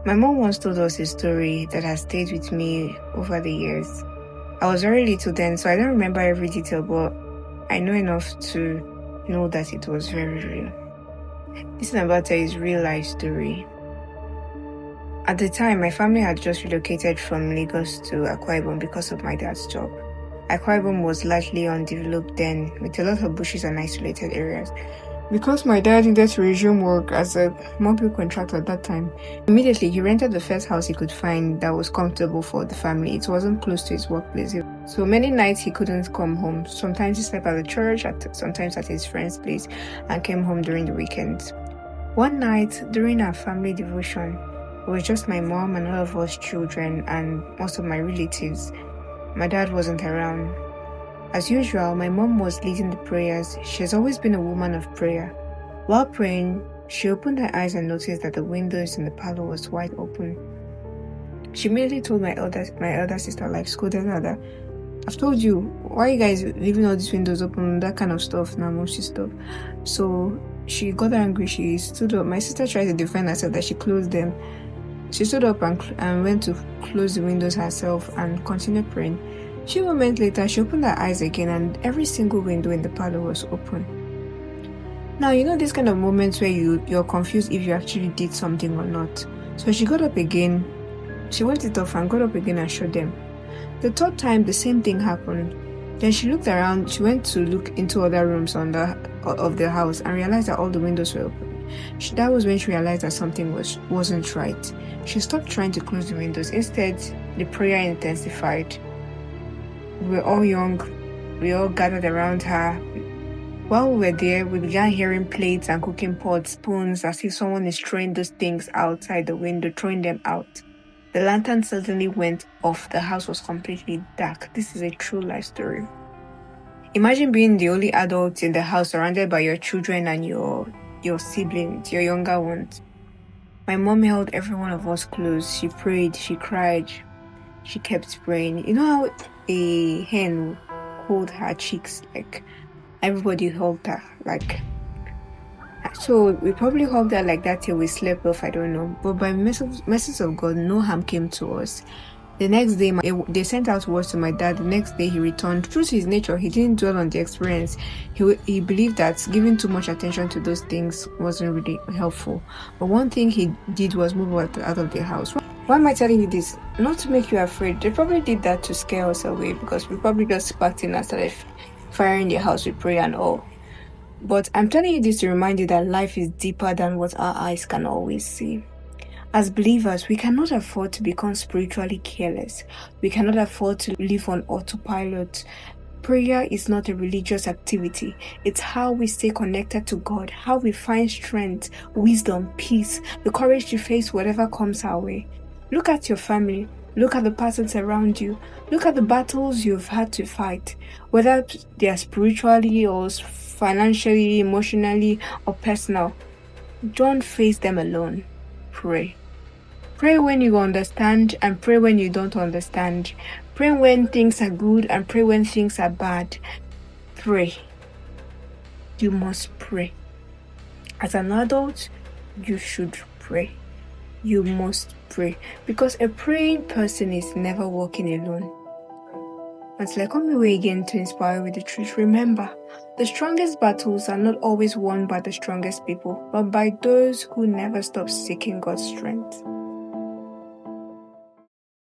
My mom once told us a story that has stayed with me over the years. I was very little then, so I don't remember every detail, but I know enough to know that it was very real. This I'm about to tell is real life story. At the time, my family had just relocated from Lagos to Akwa Ibom because of my dad's job. Akwa Ibom was largely undeveloped then, with a lot of bushes and isolated areas. Because my dad needed to resume work as a mobile contractor at that time, immediately he rented the first house he could find that was comfortable for the family. It wasn't close to his workplace. So many nights he couldn't come home. Sometimes he slept at the church, sometimes at his friend's place, and came home during the weekends. One night, during our family devotion, it was just my mom and all of us children and most of my relatives. My dad wasn't around. As usual, my mom was leading the prayers. She has always been a woman of prayer. While praying, she opened her eyes and noticed that the windows in the parlor was wide open. She immediately told my elder sister, scolded her, that I've told you, why are you guys leaving all these windows open, that kind of stuff, mushy stuff. So she got angry. She stood up. My sister tried to defend herself that she closed them. She stood up and went to close the windows herself and continued praying. A few moments later, she opened her eyes again and every single window in the parlor was open. Now, this kind of moments where you're confused if you actually did something or not. So she got up again. She went it off and got up again and shut them. The third time, the same thing happened. Then she looked around. She went to look into other rooms of the house and realized that all the windows were open. That was when she realized that something wasn't right. She stopped trying to close the windows. Instead, the prayer intensified. We were all young. We all gathered around her. While we were there, we began hearing plates and cooking pots, spoons, as if someone is throwing those things outside the window, throwing them out. The lantern suddenly went off. The house was completely dark. This is a true life story. Imagine being the only adult in the house, surrounded by your children and your siblings, your younger ones. My mom held every one of us close. She prayed, she cried, she kept praying. You know how a hen will hold her cheeks, everybody hugged her, so we probably hugged her like that till we slept off, I don't know. But by message of God, no harm came to us. The next day, they sent out words to my dad. The next day, he returned. True to his nature, he didn't dwell on the experience. He believed that giving too much attention to those things wasn't really helpful. But one thing he did was move out of the house. Why am I telling you this? Not to make you afraid. They probably did that to scare us away because we probably just packed in and started firing the house with prayer and all. But I'm telling you this to remind you that life is deeper than what our eyes can always see. As believers, we cannot afford to become spiritually careless. We cannot afford to live on autopilot. Prayer is not a religious activity. It's how we stay connected to God, how we find strength, wisdom, peace, the courage to face whatever comes our way. Look at your family. Look at the persons around you. Look at the battles you've had to fight, whether they are spiritually or financially, emotionally, or personal. Don't face them alone. Pray. Pray when you understand and pray when you don't understand. Pray when things are good and pray when things are bad. Pray. You must pray. As an adult, you should pray. You must pray. Because a praying person is never walking alone. Until I come your way again to inspire with the truth, remember, the strongest battles are not always won by the strongest people, but by those who never stop seeking God's strength.